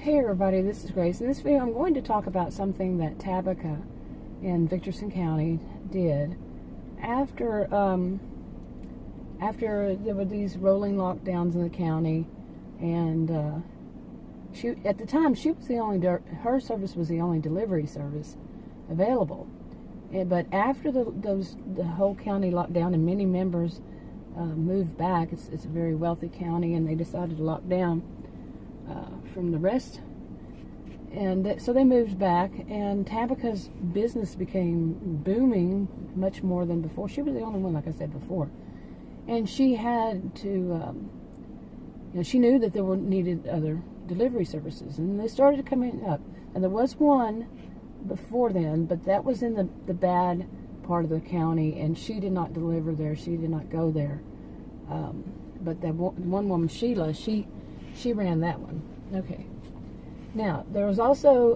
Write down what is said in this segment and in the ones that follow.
Hey everybody, this is Grace. In this video I'm going to talk about something that Tabika in Victorson County did after there were these rolling lockdowns in the county, and she at the time she was the only her service was the only delivery service available. But after the whole county locked down and many members moved back, it's a very wealthy county, and they decided to lock down from the rest, and so they moved back, and Tabika's business became booming much more than before. She was the only one, like I said before, and she had to she knew that there were needed other delivery services, and they started coming up, and there was one before then, but that was in the bad part of the county, and she did not deliver there. She did not go there, but that one woman, Sheila, she ran that one. Okay. Now, there was also,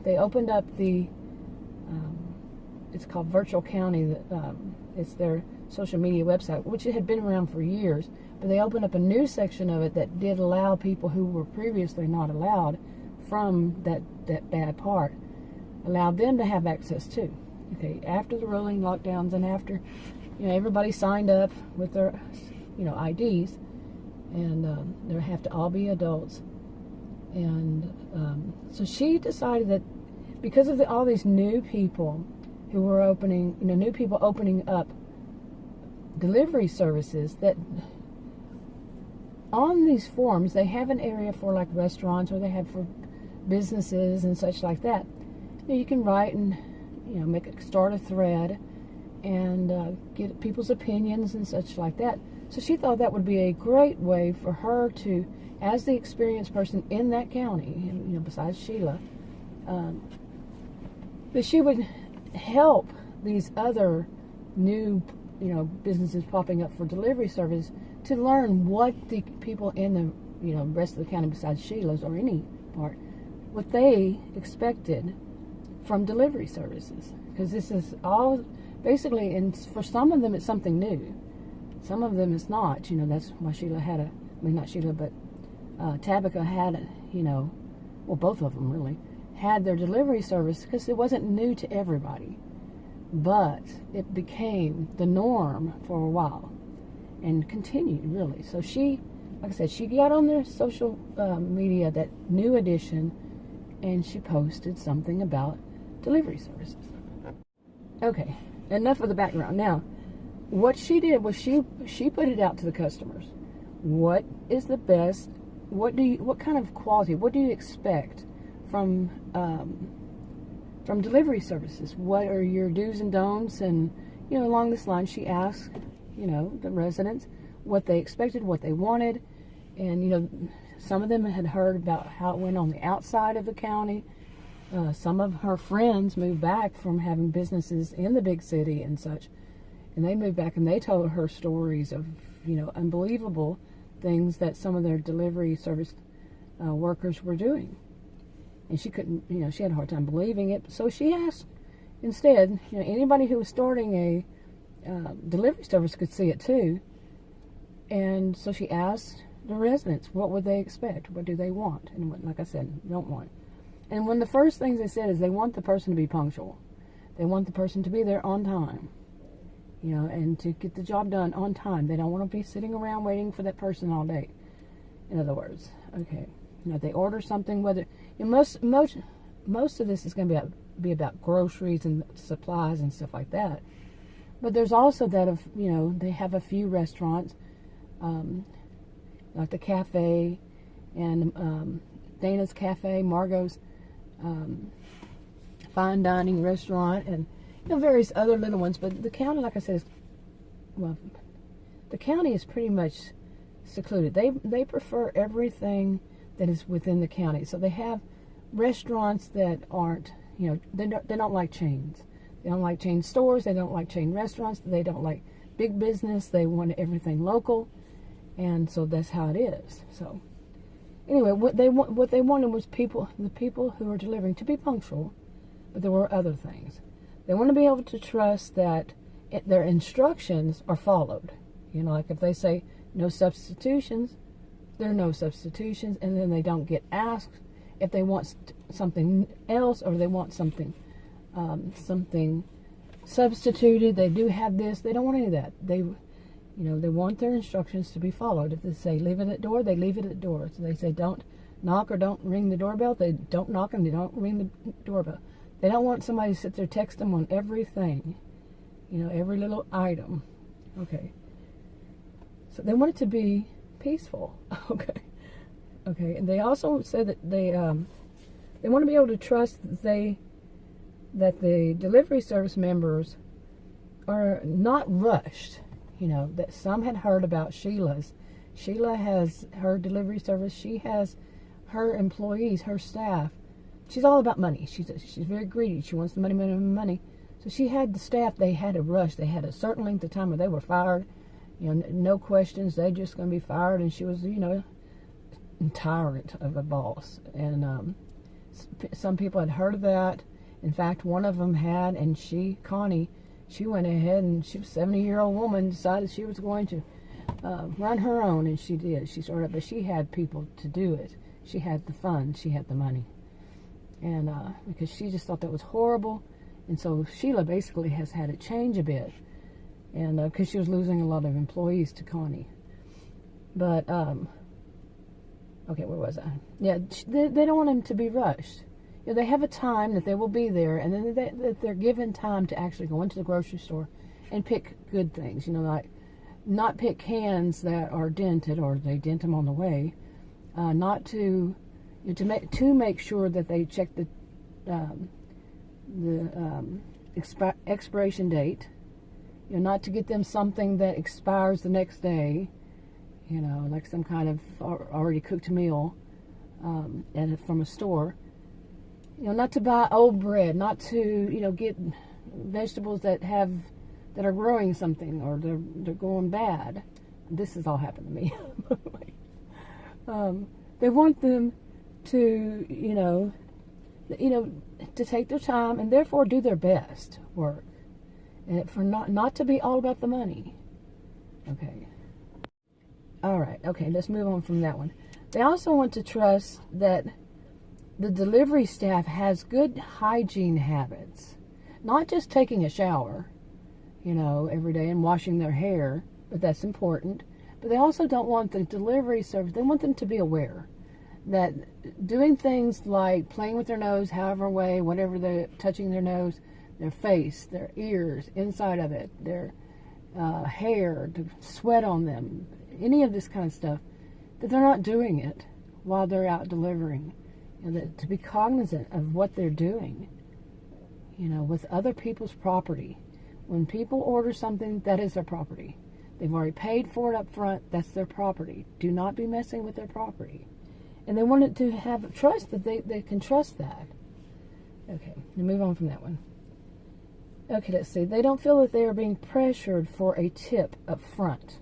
they opened up the, it's called Virtual County, it's their social media website, which had been around for years, but they opened up a new section of it that did allow people who were previously not allowed from that bad part, allowed them to have access too. Okay, after the rolling lockdowns and after, everybody signed up with their, IDs, and they have to all be adults. And so she decided that because of all these new people who were opening, new people opening up delivery services, that on these forms they have an area for like restaurants, or they have for businesses and such like that. You can write and start a thread and get people's opinions and such like that. So she thought that would be a great way for her to, as the experienced person in that county, besides Sheila, that she would help these other new, businesses popping up for delivery service to learn what the people in the, rest of the county besides Sheila's or any part, what they expected from delivery services. Because this is all basically, and for some of them it's something new. Some of them it's not. That's why Sheila had not Sheila, but Tabika had, well, both of them really, had their delivery service, because it wasn't new to everybody. But it became the norm for a while and continued, really. So she, like I said, she got on their social media, that new edition, and she posted something about delivery services. Okay, enough of the background. Now, what she did was she put it out to the customers. What is the best? What kind of quality? What do you expect from delivery services? What are your do's and don'ts? And along this line, she asked the residents what they expected, what they wanted, and some of them had heard about how it went on the outside of the county. Some of her friends moved back from having businesses in the big city and such, and they moved back and they told her stories of unbelievable things that some of their delivery service workers were doing, and she couldn't, she had a hard time believing it. So she asked, instead, anybody who was starting a delivery service could see it too, and so she asked the residents, what would they expect, what do they want, and what, like I said, don't want. And one of the first things they said is they want the person to be punctual. They want the person to be there on time, and to get the job done on time. They don't want to be sitting around waiting for that person all day. In other words, okay, they order something, whether most of this is going to be about groceries and supplies and stuff like that. But there's also that of they have a few restaurants, like the cafe and Dana's Cafe, Margot's fine dining restaurant, and various other little ones. But the county, like I said, the county is pretty much secluded. They prefer everything that is within the county. So they have restaurants that aren't, they don't like chains. They don't like chain stores. They don't like chain restaurants. They don't like big business. They want everything local, and so that's how it is. So anyway, what they wanted was the people who were delivering to be punctual, but there were other things. They want to be able to trust that their instructions are followed. Like if they say no substitutions, there are no substitutions, and then they don't get asked if they want something else, or they want something substituted. They do have this. They don't want any of that. They want their instructions to be followed. If they say leave it at door, they leave it at door. So they say don't knock or don't ring the doorbell, they don't knock and they don't ring the doorbell. They don't want somebody to sit there text them on everything, every little item. Okay. So they want it to be peaceful. Okay. And they also said that they want to be able to trust that the delivery service members are not rushed. That some had heard about Sheila's. Sheila has her delivery service. She has her employees, her staff. She's all about money. She's very greedy. She wants the money. So she had the staff. They had to rush. They had a certain length of time where they were fired. No questions. They just going to be fired. And she was, tyrant of a boss. And some people had heard of that. In fact, one of them had, and Connie, she went ahead and she was a 70-year-old woman, decided she was going to run her own, and she did. She started, but she had people to do it. She had the funds. She had the money. And because she just thought that was horrible. And so Sheila basically has had it change a bit. And because she was losing a lot of employees to Connie. But, okay, where was I? Yeah, they don't want them to be rushed. They have a time that they will be there, and then they're given time to actually go into the grocery store and pick good things. Like not pick cans that are dented or they dent them on the way. Not to make sure that they check the expiration date. Not to get them something that expires the next day. Like some kind of already cooked meal, and from a store. Not to buy old bread, not to, get vegetables that are growing something or they're going bad. This has all happened to me. They want them to, to take their time and therefore do their best work. And for not to be all about the money. Okay. All right. Okay, let's move on from that one. They also want to trust that the delivery staff has good hygiene habits. Not just taking a shower, every day and washing their hair, but that's important. But they also don't want the delivery service, they want them to be aware that doing things like playing with their nose, however way, whatever they're touching their nose, their face, their ears, inside of it, their hair, the sweat on them, any of this kind of stuff, that they're not doing it while they're out delivering. To be cognizant of what they're doing, with other people's property. When people order something, that is their property. They've already paid for it up front. That's their property. Do not be messing with their property. And they want it to have trust that they can trust that. Okay, now move on from that one. Okay, let's see. They don't feel that they are being pressured for a tip up front.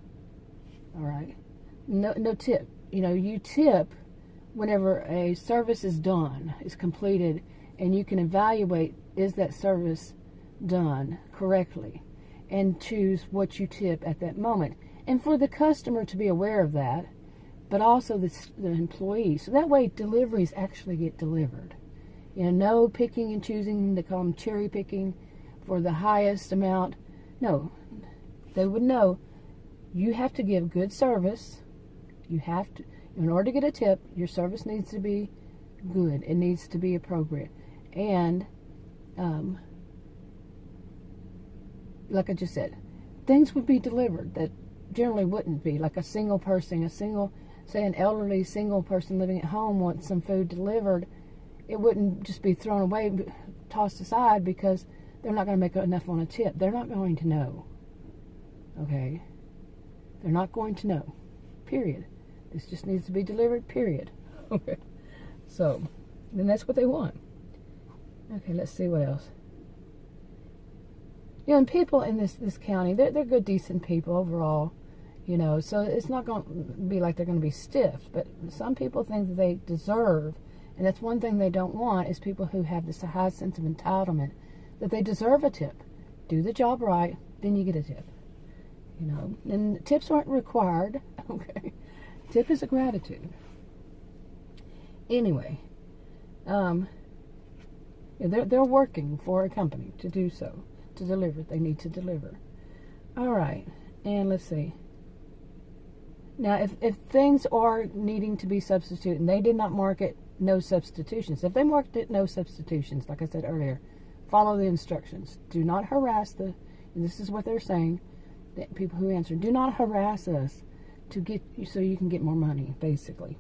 All right? No tip. You tip whenever a service is done, is completed, and you can evaluate, is that service done correctly, and choose what you tip at that moment. And for the customer to be aware of that, but also the employee. So that way deliveries actually get delivered. No picking and choosing, they call them cherry picking for the highest amount. No, they would know you have to give good service. You have to, in order to get a tip, your service needs to be good. It needs to be appropriate. And, like I just said, things would be delivered that generally wouldn't be. Like a single person, say an elderly single person living at home wants some food delivered, it wouldn't just be thrown away, tossed aside, because they're not going to make enough on a tip. They're not going to know. Okay? They're not going to know. Period. This just needs to be delivered, period. Okay. So, then that's what they want. Okay, let's see what else. And people in this county, they're good, decent people overall. So it's not going to be like they're going to be stiff. But some people think that they deserve, and that's one thing they don't want, is people who have this high sense of entitlement, that they deserve a tip. Do the job right, then you get a tip. And tips aren't required. Okay. Tip is a gratitude. Anyway, They're working for a company to do so, to deliver. They need to deliver. All right, and let's see. Now, if things are needing to be substituted, and they did not mark it no substitutions. If they marked it no substitutions, like I said earlier, follow the instructions. Do not harass and this is what they're saying, the people who answer, do not harass us so you can get more money, basically.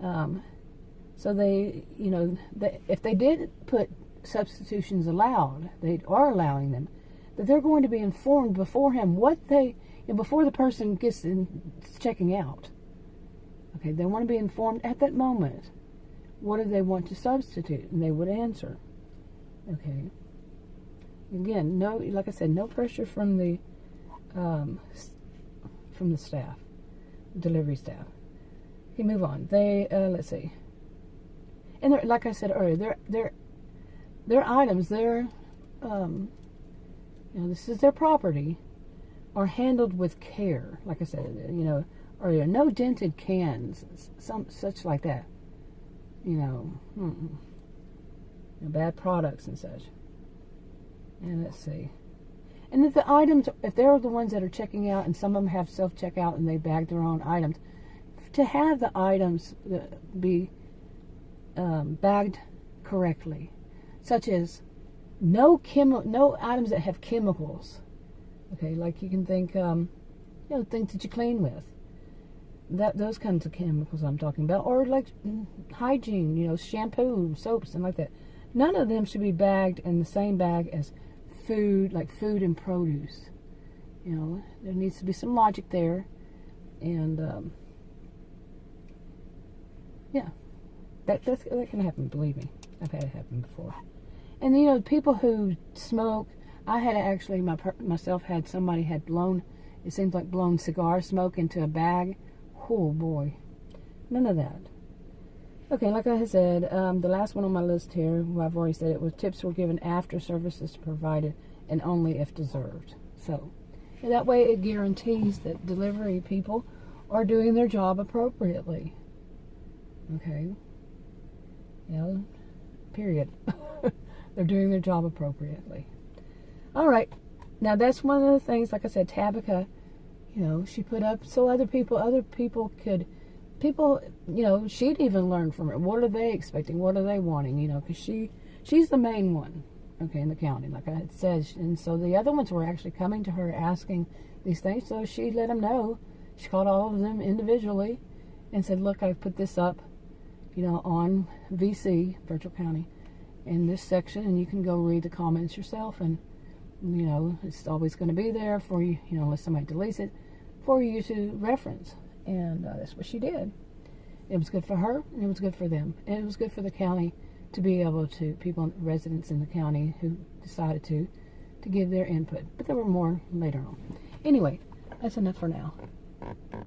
So if they did put substitutions allowed, they are allowing them, that they're going to be informed beforehand before the person gets checking out. Okay, they want to be informed at that moment. What do they want to substitute? And they would answer. Okay. Again, like I said, no pressure from the staff, delivery staff. Okay, move on. Let's see. And like I said earlier, their items, this is their property, are handled with care. Like I said, earlier, no dented cans, such like that. Bad products and such. And let's see. And if the items, if they're the ones that are checking out, and some of them have self-checkout and they bag their own items, to have the items be bagged correctly, such as no items that have chemicals. Okay, like you can think, things that you clean with. Those kinds of chemicals I'm talking about, or like hygiene, shampoo, soaps, and like that. None of them should be bagged in the same bag as food, like food and produce. There needs to be some logic there, and that can happen. Believe me, I've had it happen before. And people who smoke, I had actually myself had somebody had blown. It seems like blown cigar smoke into a bag. Oh boy, none of that. Okay, like I said, the last one on my list here, who I've already said it, was tips were given after services provided and only if deserved. So, that way it guarantees that delivery people are doing their job appropriately. Okay, period. They're doing their job appropriately. All right, now that's one of the things. Like I said, Tabika, she put up so other people could. She'd even learn from it. What are they expecting? What are they wanting? Because she's the main one, okay, in the county, like I had said. And so the other ones were actually coming to her asking these things. So she let them know. She called all of them individually and said, look, I've put this up, on VC, Virtual County, in this section, and you can go read the comments yourself. And, it's always going to be there for you, unless somebody deletes it, for you to reference. And that's what she did. It was good for her, and it was good for them. And it was good for the county to be able to, residents in the county who decided to give their input. But there were more later on. Anyway, that's enough for now.